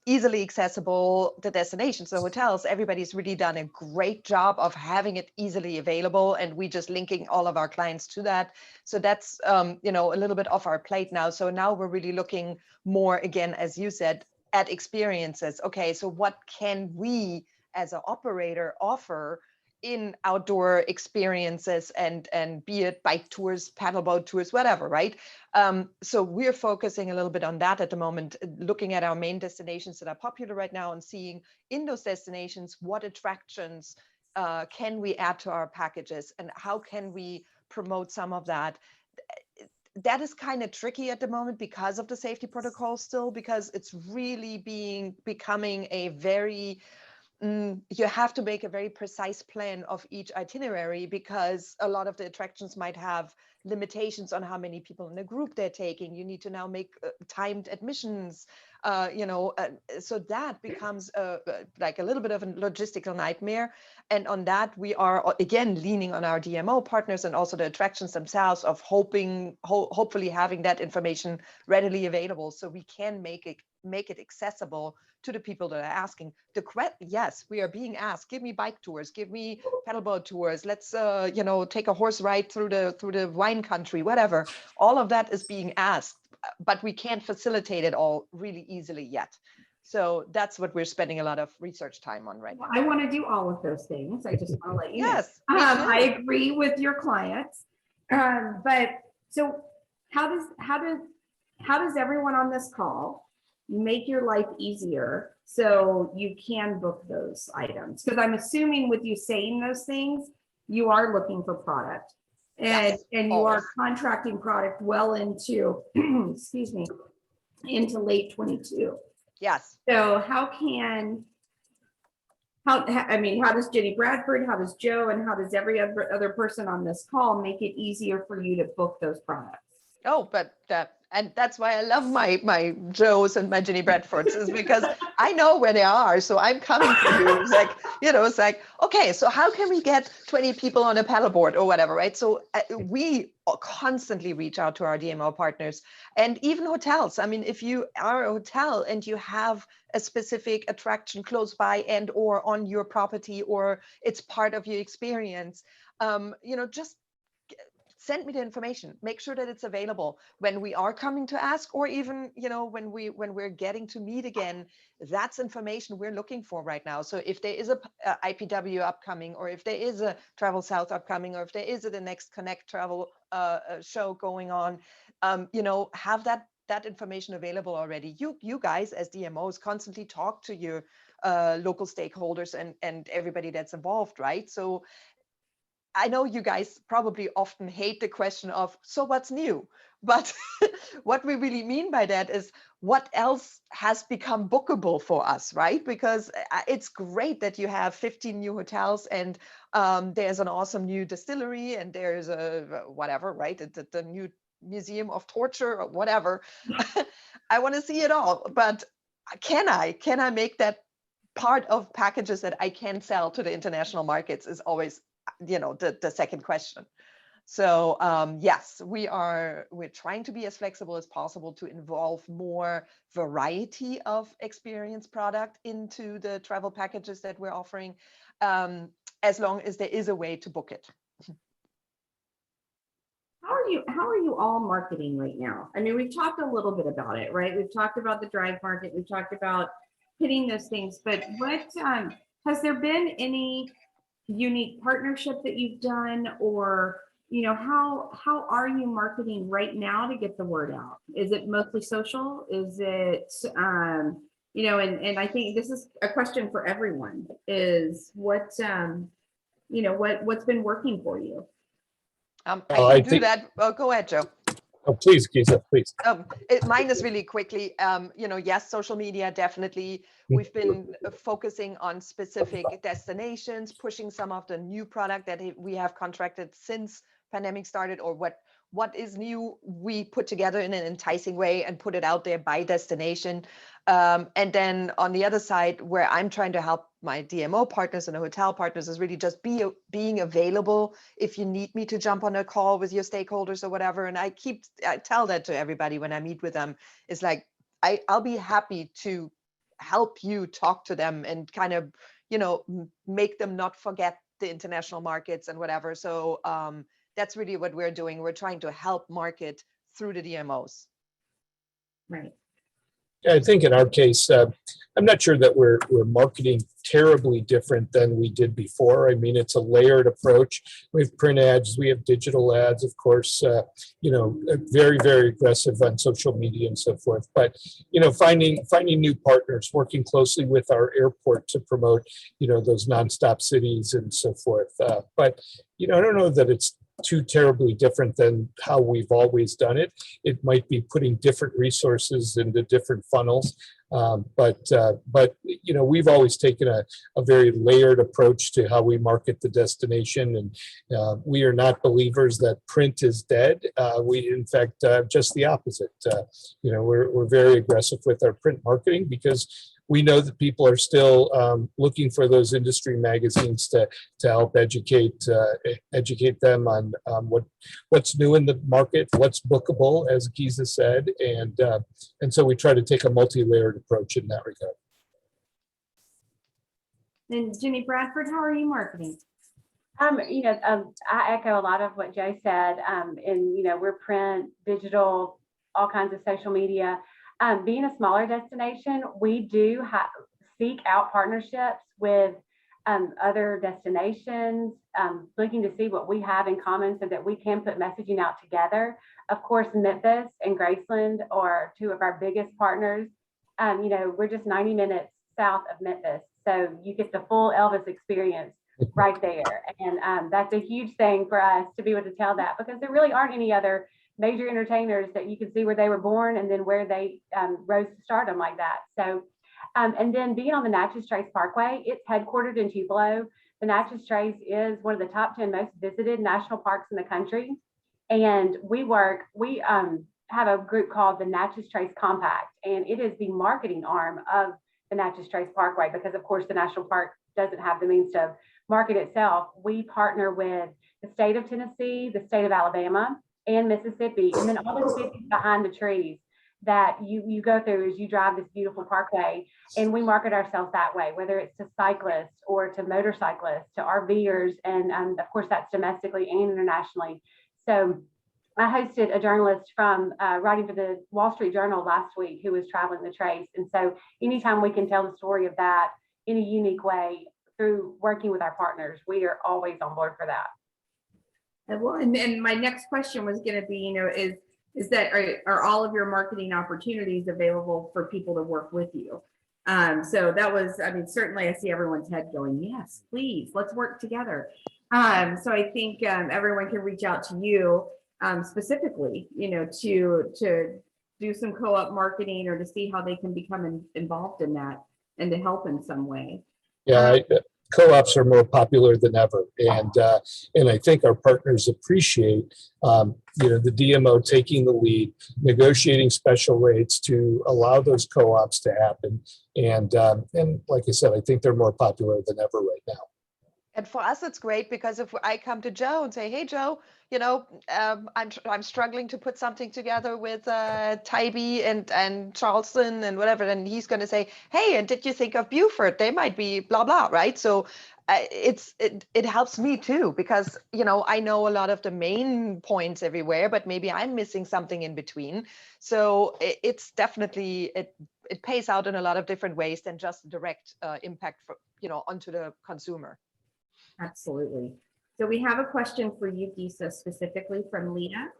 easily accessible, the destinations, the hotels, everybody's really done a great job of having it easily available, and we just linking all of our clients to that. So that's you know, a little bit off our plate now. So now we're really looking more, again, as you said, at experiences. Okay, so what can we as an operator offer in outdoor experiences, and be it bike tours, paddleboat tours, whatever, right? So we're focusing a little bit on that at the moment, looking at our main destinations that are popular right now and seeing in those destinations what attractions can we add to our packages, and how can we promote some of that. That is kind of tricky at the moment because of the safety protocol still, because it's really becoming a very you have to make a very precise plan of each itinerary, because a lot of the attractions might have limitations on how many people in a group they're taking. You need to now make timed admissions, you know, so that becomes like a little bit of a logistical nightmare. And on that, we are again leaning on our DMO partners and also the attractions themselves, of hopefully having that information readily available, so we can make it accessible to the people that are asking. Yes, we are being asked, give me bike tours, give me paddleboat tours, let's you know, take a horse ride through the wine country, whatever. All of that is being asked, but we can't facilitate it all really easily yet. So that's what we're spending a lot of research time on right now. I want to do all of those things. I just want to let you know. Yes, I agree with your clients. But so how does everyone on this call make your life easier so you can book those items? Because I'm assuming with you saying those things, you are looking for product, and you are contracting product well into excuse me, into late 22. Yes. So how does Jennie Bradford, how does Joe, and how does every other person on this call make it easier for you to book those products? Oh, but And that's why I love my Joes and my Jennie Bradfords, is because I know where they are. So I'm coming to you. It's like, it's like, okay, so how can we get 20 people on a paddleboard or whatever, right? So we constantly reach out to our DMO partners and even hotels. I mean, if you are a hotel and you have a specific attraction close by and or on your property, or it's part of your experience, just send me the information, make sure that it's available when we are coming to ask, or even when we're getting to meet again. That's information we're looking for right now. So if there is a IPW upcoming, or if there is a Travel South upcoming, or if there is the next Connect Travel show going on, have that information available already. You guys as DMOs constantly talk to your local stakeholders and everybody that's involved, right? So I know you guys probably often hate the question of, so what's new? But what we really mean by that is what else has become bookable for us, right? Because it's great that you have 15 new hotels, and there's an awesome new distillery, and there's a whatever, right? The new Museum of Torture or whatever. I want to see it all, but can I make that part of packages that I can sell to the international markets is always the second question. So yes, we're trying to be as flexible as possible to involve more variety of experience product into the travel packages that we're offering, as long as there is a way to book it. How are you all marketing right now? I mean, we've talked a little bit about it, right? We've talked about the drive market, we've talked about hitting those things, but what has there been any unique partnership that you've done, or how are you marketing right now to get the word out? Is it mostly social? Is it and I think this is a question for everyone, is what's been working for you? I can do that. Oh, go ahead, Joe. Oh, please, Gisa, please. Mine is really quickly. Yes, social media, definitely. We've been focusing on specific destinations, pushing some of the new product that we have contracted since pandemic started, or what is new, we put together in an enticing way and put it out there by destination. And then on the other side, where I'm trying to help my DMO partners and the hotel partners, is really just being available if you need me to jump on a call with your stakeholders or whatever. And I tell that to everybody when I meet with them. It's like, I'll be happy to help you talk to them and kind of, make them not forget the international markets and whatever. So that's really what we're doing. We're trying to help market through the DMOs. Right. I think in our case, I'm not sure that we're marketing terribly different than we did before. I mean, it's a layered approach. We have print ads, we have digital ads, of course, very, very aggressive on social media and so forth. But, finding new partners, working closely with our airport to promote, those nonstop cities and so forth. But, I don't know that it's too terribly different than how we've always done it. It might be putting different resources into different funnels, but we've always taken a very layered approach to how we market the destination, and we are not believers that print is dead. We, in fact, just the opposite. We're very aggressive with our print marketing because we know that people are still looking for those industry magazines to help educate them on what's new in the market, what's bookable, as Gisa said, and so we try to take a multi-layered approach in that regard. And Jennie Bradford, how are you marketing? I echo a lot of what Joe said. And we're print, digital, all kinds of social media. Being a smaller destination, we do seek out partnerships with other destinations, looking to see what we have in common so that we can put messaging out together. Of course, Memphis and Graceland are two of our biggest partners. We're just 90 minutes south of Memphis, so you get the full Elvis experience right there. And that's a huge thing for us to be able to tell that, because there really aren't any other major entertainers that you can see where they were born and then where they rose to stardom like that. So, and then being on the Natchez Trace Parkway, it's headquartered in Tupelo. The Natchez Trace is one of the top 10 most visited national parks in the country. And have a group called the Natchez Trace Compact, and it is the marketing arm of the Natchez Trace Parkway, because of course the national park doesn't have the means to market itself. We partner with the state of Tennessee, the state of Alabama, and Mississippi, and then all the cities behind the trees that you go through as you drive this beautiful parkway. And we market ourselves that way, whether it's to cyclists or to motorcyclists, to RVers, and of course that's domestically and internationally. So I hosted a journalist from writing for the Wall Street Journal last week who was traveling the trace. And so anytime we can tell the story of that in a unique way through working with our partners, we are always on board for that. Well, and my next question was going to be, you know, is that are all of your marketing opportunities available for people to work with you? So that was, I mean, certainly I see everyone's head going, yes, please, let's work together. So I think everyone can reach out to you specifically, you know, to do some co-op marketing or to see how they can become involved in that and to help in some way. Yeah, co-ops are more popular than ever, and I think our partners appreciate the DMO taking the lead, negotiating special rates to allow those co-ops to happen, and like I said, I think they're more popular than ever right now. And for us, it's great because if I come to Joe and say, "Hey, Joe, I'm struggling to put something together with Tybee and Charleston and whatever," then he's going to say, "Hey, and did you think of Beaufort? They might be blah blah," right? So it helps me too, because I know a lot of the main points everywhere, but maybe I'm missing something in between. So it's definitely it pays out in a lot of different ways than just direct impact for onto the consumer. Absolutely. So we have a question for you, Gisa, specifically from Leah.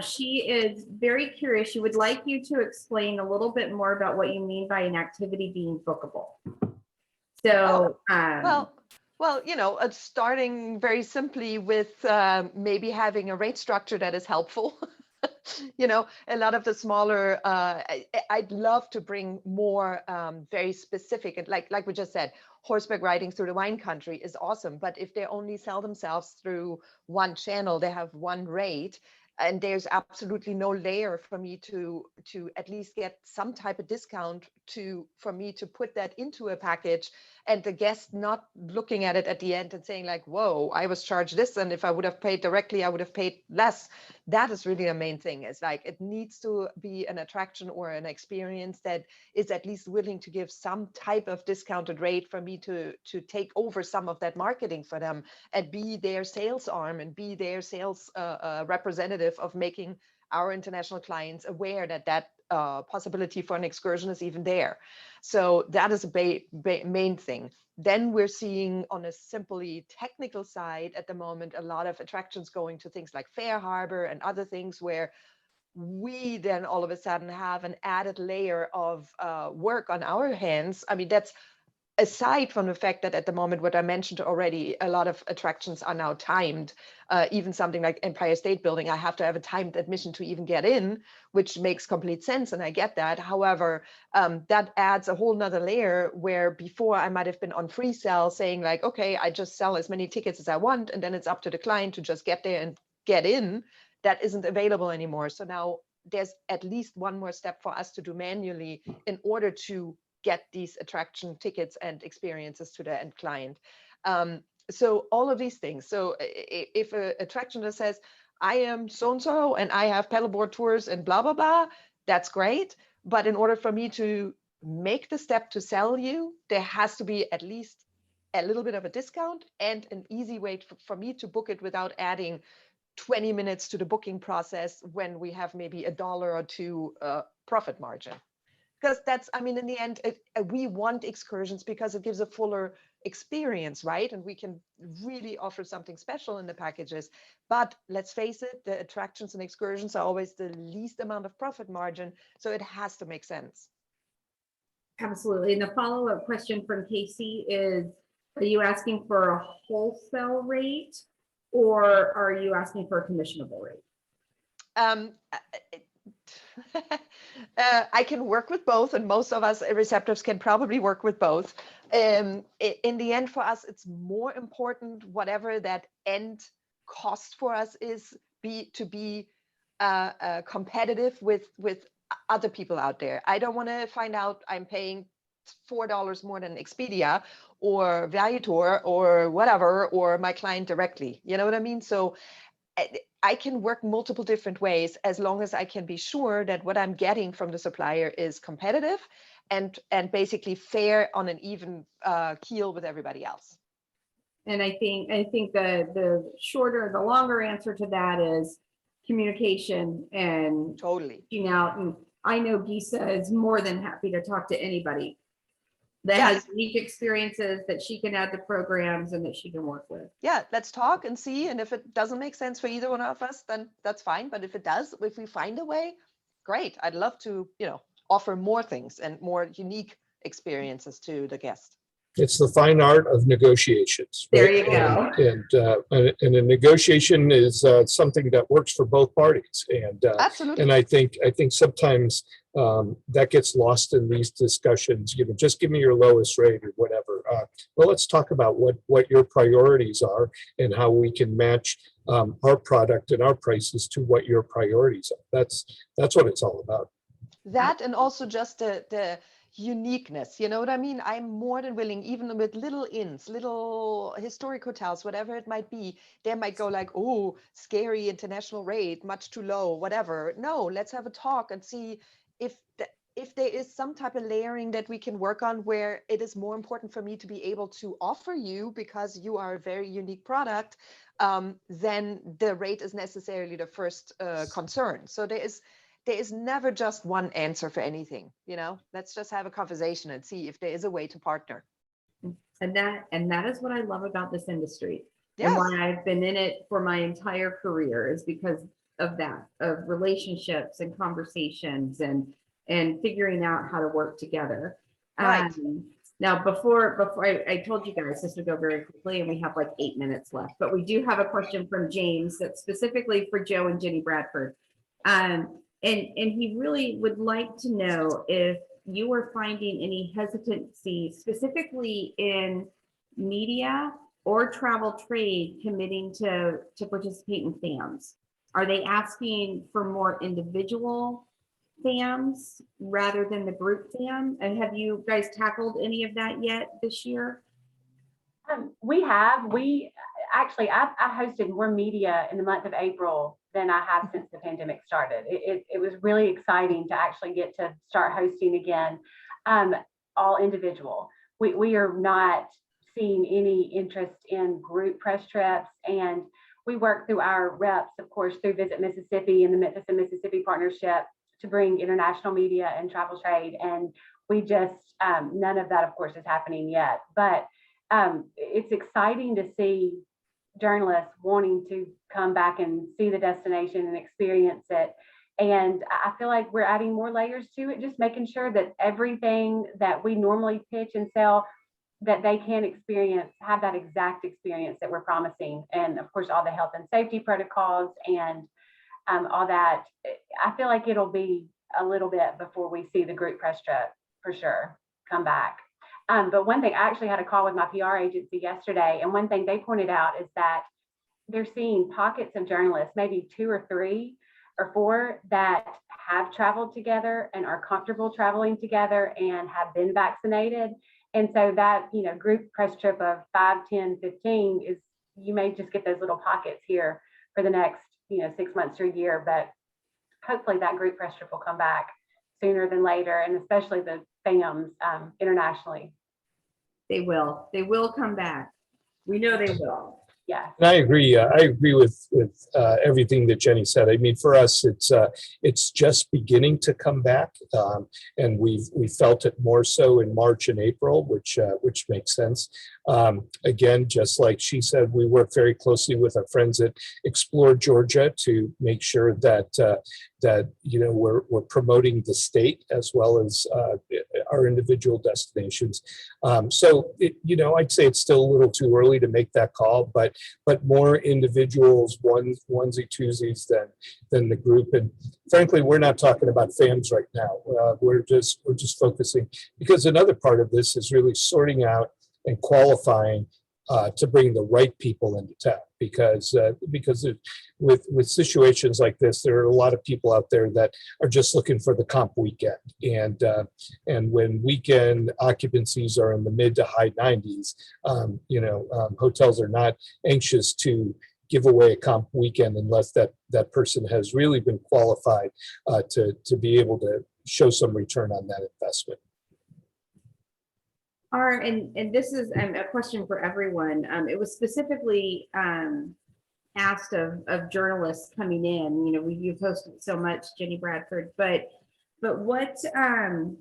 She is very curious. She would like you to explain a little bit more about what you mean by an activity being bookable. So, starting very simply with maybe having a rate structure that is helpful. A lot of the smaller, I'd love to bring more very specific, and like we just said, horseback riding through the wine country is awesome. But if they only sell themselves through one channel, they have one rate, and there's absolutely no layer for me to at least get some type of discount for me to put that into a package, and the guest not looking at it at the end and saying like, whoa, I was charged this, and if I would have paid directly, I would have paid less. That is really the main thing. It's like it needs to be an attraction or an experience that is at least willing to give some type of discounted rate for me to take over some of that marketing for them and be their sales arm and be their sales representative of making our international clients aware that possibility for an excursion is even there. So that is a main thing. Then we're seeing on a simply technical side at the moment, a lot of attractions going to things like Fair Harbor and other things where we then all of a sudden have an added layer of work on our hands. I mean, that's aside from the fact that at the moment, what I mentioned already, a lot of attractions are now timed. Even something like Empire State Building, I have to have a timed admission to even get in, which makes complete sense, and I get that. However, that adds a whole nother layer where before I might have been on free sell saying like, okay, I just sell as many tickets as I want, and then it's up to the client to just get there and get in. That isn't available anymore. So now there's at least one more step for us to do manually in order to get these attraction tickets and experiences to the end client. So all of these things. So if an attraction that says, I am so-and-so and I have paddleboard tours and blah, blah, blah, that's great. But in order for me to make the step to sell you, there has to be at least a little bit of a discount and an easy way for me to book it without adding 20 minutes to the booking process when we have maybe $1 or $2 profit margin. Because that's, I mean, in the end, we want excursions because it gives a fuller experience, right? And we can really offer something special in the packages. But let's face it, the attractions and excursions are always the least amount of profit margin. So it has to make sense. Absolutely. And the follow-up question from Casey is, are you asking for a wholesale rate or are you asking for a commissionable rate? I can work with both, and most of us receptives can probably work with both. In the end, for us, it's more important, whatever that end cost for us is, to be competitive with other people out there. I don't want to find out I'm paying $4 more than Expedia or Viator or whatever, or my client directly. You know what I mean? So I can work multiple different ways as long as I can be sure that what I'm getting from the supplier is competitive and basically fair on an even keel with everybody else. And I think the shorter, the longer answer to that is communication and Totally. reaching out. And I know Gisa is more than happy to talk to anybody that Yes. has unique experiences that she can add to programs and that she can work with. Yeah, let's talk and see. And if it doesn't make sense for either one of us, then that's fine. But if it does, if we find a way, great. I'd love to, offer more things and more unique experiences to the guest. It's the fine art of negotiations. There right? you go. And a negotiation is something that works for both parties. Absolutely. And I think sometimes that gets lost in these discussions. Just give me your lowest rate or whatever. Well, let's talk about what your priorities are and how we can match our product and our prices to what your priorities are. That's what it's all about. That, and also just the uniqueness, you know what I mean? I'm more than willing, even with little inns, little historic hotels, whatever it might be, they might go like, oh, scary international rate, much too low, whatever. No, let's have a talk and see if there is some type of layering that we can work on, where it is more important for me to be able to offer you, because you are a very unique product, then the rate is necessarily the first concern. So there is never just one answer for anything. Let's just have a conversation and see if there is a way to partner. And that is what I love about this industry. Yes. And why I've been in it for my entire career is because of that, of relationships and conversations and figuring out how to work together. Right. Now, before I told you guys this would go very quickly, and we have like 8 minutes left, but we do have a question from James that's specifically for Joe and Jennie Bradford. And he really would like to know if you are finding any hesitancy specifically in media or travel trade committing to participate in FAMs. Are they asking for more individual FAMs rather than the group FAM? And have you guys tackled any of that yet this year? We have. I hosted more media in the month of April than I have since the pandemic started. It was really exciting to actually get to start hosting again, all individual. We are not seeing any interest in group press trips, and we work through our reps, of course, through Visit Mississippi and the Memphis and Mississippi partnership to bring international media and travel trade. And we just, none of that, of course, is happening yet. But it's exciting to see journalists wanting to come back and see the destination and experience it. And I feel like we're adding more layers to it, just making sure that everything that we normally pitch and sell, that they can experience, have that exact experience that we're promising. And of course, all the health and safety protocols and all that. I feel like it'll be a little bit before we see the group press trip for sure come back. But one thing, I actually had a call with my PR agency yesterday, and one thing they pointed out is that they're seeing pockets of journalists, maybe 2 or 3 or 4, that have traveled together and are comfortable traveling together and have been vaccinated. And so that, group press trip of 5, 10, 15 is, you may just get those little pockets here for the next, 6 months or a year, but hopefully that group press trip will come back sooner than later, and especially the FAMs internationally. They will come back. We know they will. Yeah. And I agree. I agree with everything that Jennie said. I mean, for us, it's just beginning to come back, and we felt it more so in March and April, which makes sense. Again, just like she said, we work very closely with our friends at Explore Georgia to make sure that we're promoting the state as well as our individual destinations. So I'd say it's still a little too early to make that call, but more individuals, onesie twosies than the group. And frankly, we're not talking about FAMs right now. We're just focusing, because another part of this is really sorting out and qualifying to bring the right people into town, because with situations like this, there are a lot of people out there that are just looking for the comp weekend, and when weekend occupancies are in the mid to high 90s, hotels are not anxious to give away a comp weekend unless that person has really been qualified to be able to show some return on that investment. And this is a question for everyone. It was specifically asked of journalists coming in. You've hosted so much, Jennie, Bradford, but what are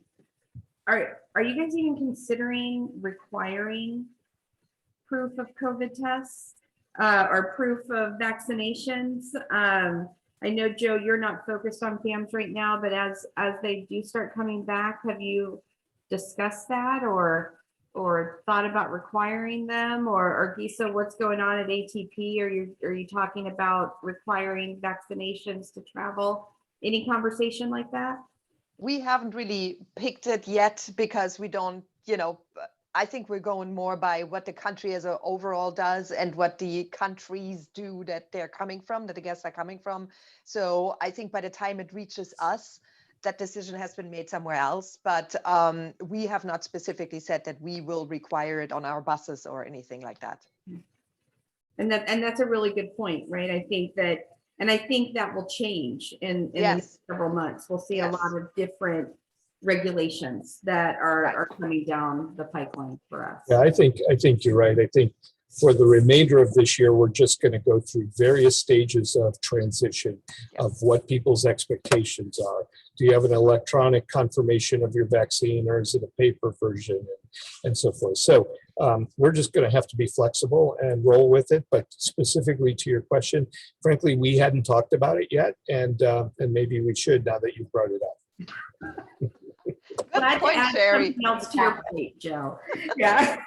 you guys even considering requiring proof of COVID tests or proof of vaccinations? I know, Joe, you're not focused on FAMs right now, but as they do start coming back, have you discussed that or thought about requiring them, or Gisa, what's going on at ATP? Are you talking about requiring vaccinations to travel? Any conversation like that? We haven't really picked it yet because we don't, I think we're going more by what the country as an overall does and what the countries do that they're coming from, that the guests are coming from. So I think by the time it reaches us, that decision has been made somewhere else, but we have not specifically said that we will require it on our buses or anything like that. And that's a really good point, right? I think that will change in the next several months. We'll see a lot of different regulations that are coming down the pipeline for us. Yeah, I think you're right. I think for the remainder of this year, we're just going to go through various stages of transition of what people's expectations are. Do you have an electronic confirmation of your vaccine, or is it a paper version, and so forth? So we're just going to have to be flexible and roll with it. But specifically to your question, frankly, we hadn't talked about it yet, and maybe we should now that you brought it up. Glad to add something else to your plate, Joe. Yeah.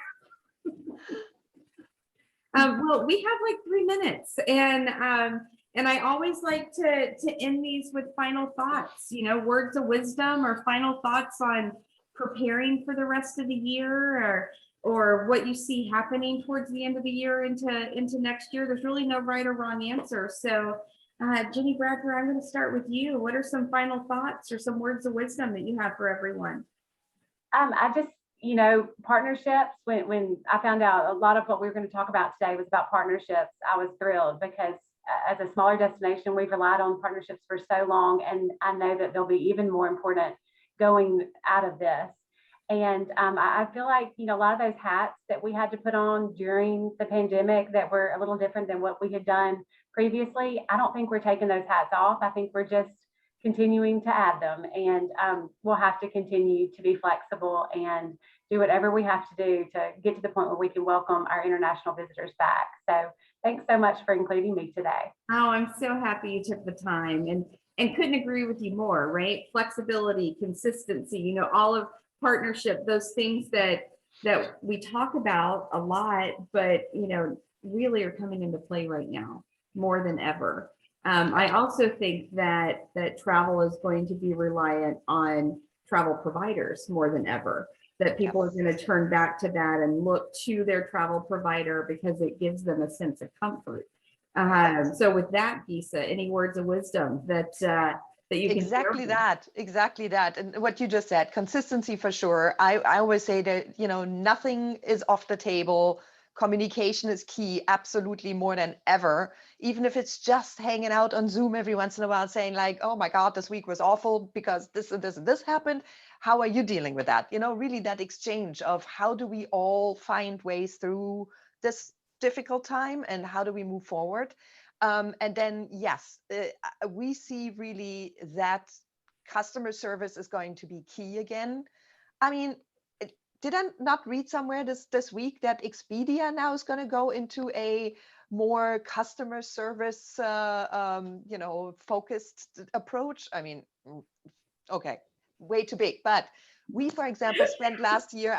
Well, we have like 3 minutes, and I always like to end these with final thoughts, words of wisdom or final thoughts on preparing for the rest of the year, or what you see happening towards the end of the year into next year. There's really no right or wrong answer. So Jennie, Bradford, I'm going to start with you. What are some final thoughts or some words of wisdom that you have for everyone? I just, partnerships, when I found out a lot of what we were going to talk about today was about partnerships, I was thrilled, because as a smaller destination, we've relied on partnerships for so long, and I know that they'll be even more important going out of this. And I feel like, a lot of those hats that we had to put on during the pandemic that were a little different than what we had done previously, I don't think we're taking those hats off. I think we're just continuing to add them, and we'll have to continue to be flexible and do whatever we have to do to get to the point where we can welcome our international visitors back. So thanks so much for including me today. Oh, I'm so happy you took the time, and couldn't agree with you more, right? Flexibility, consistency, all of partnership, those things that we talk about a lot, but really are coming into play right now more than ever. I also think that travel is going to be reliant on travel providers more than ever, that people are going to turn back to that and look to their travel provider because it gives them a sense of comfort. So with that, Gisa, any words of wisdom that you can share? Exactly that. And what you just said, consistency for sure. I always say that, nothing is off the table. Communication is key, absolutely, more than ever. Even if it's just hanging out on Zoom every once in a while saying like, oh my God, this week was awful because this and this and this happened. How are you dealing with that? Really that exchange of how do we all find ways through this difficult time and how do we move forward? And then, yes, we see really that customer service is going to be key again. I mean, did I not read somewhere this week that Expedia now is going to go into a more customer service, focused approach? I mean, okay, way too big. But we, for example, spent last year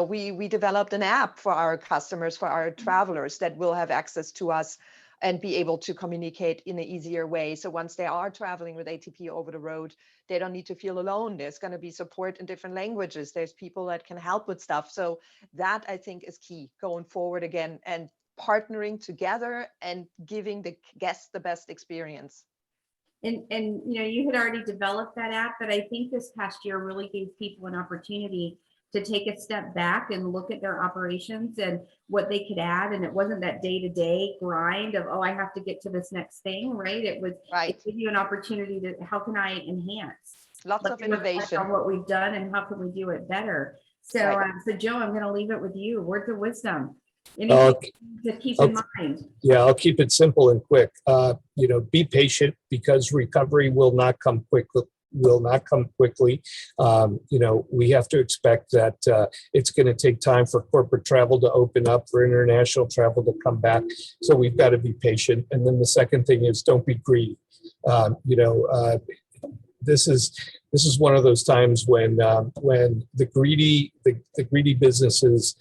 we developed an app for our customers, for our travelers that will have access to us and be able to communicate in an easier way. So once they are traveling with ATP over the road, they don't need to feel alone. There's going to be support in different languages. There's people that can help with stuff. So that, I think, is key going forward again, and partnering together and giving the guests the best experience. And you had already developed that app, but I think this past year really gave people an opportunity to take a step back and look at their operations and what they could add. And it wasn't that day-to-day grind of, oh, I have to get to this next thing, right? It was, it gave you an opportunity to, how can I enhance? Lots of innovation on what we've done and how can we do it better? So, so Joe, I'm going to leave it with you. Words of wisdom. Anything to keep in mind? Yeah, I'll keep it simple and quick. Be patient, because recovery will not come quickly. We have to expect that it's going to take time for corporate travel to open up, for international travel to come back. So we've got to be patient. And then the second thing is, don't be greedy. This is one of those times when the greedy businesses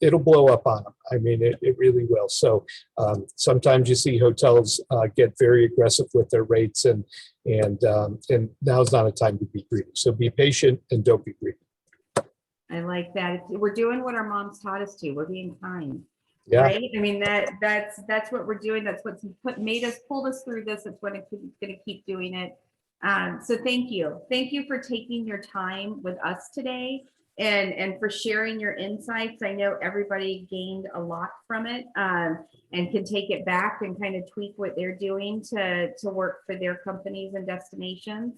it'll blow up on them. I mean, it really will. So sometimes you see hotels get very aggressive with their rates, and now's not a time to be greedy. So be patient and don't be greedy. I like that. We're doing what our moms taught us to. We're being kind. Yeah. Right. I mean, that's what we're doing. That's what's pulled us through this. It's going to keep doing it. So thank you. Thank you for taking your time with us today and for sharing your insights. I know everybody gained a lot from it and can take it back and kind of tweak what they're doing to work for their companies and destinations.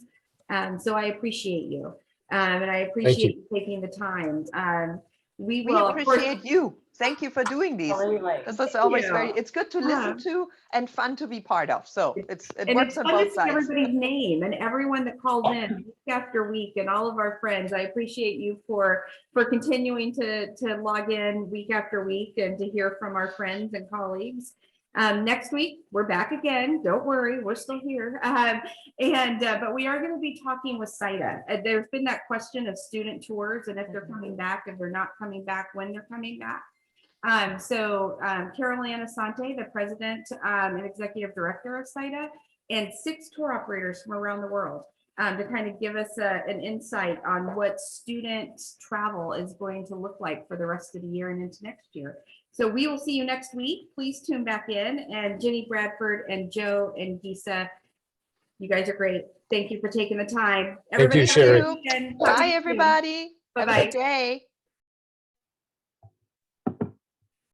So I appreciate you. And I appreciate you taking the time. We appreciate you. Thank you for doing these. This is always it's good to listen to and fun to be part of. So it works on both sides. Everybody's name and everyone that calls in week after week, and all of our friends. I appreciate you for continuing to log in week after week and to hear from our friends and colleagues. Next week, we're back again. Don't worry, we're still here. But we are going to be talking with SIDA. There's been that question of student tours and if they're coming back, if they're not coming back, when they're coming back. Carolina Asante, the president and executive director of SIDA, and 6 tour operators from around the world to kind of give us an insight on what student travel is going to look like for the rest of the year and into next year. So we will see you next week. Please tune back in. And Jennie, Bradford, and Joe, and Gisa, you guys are great. Thank you for taking the time. Thank you, Sherry. Bye, everybody. Bye-bye. Have a good day.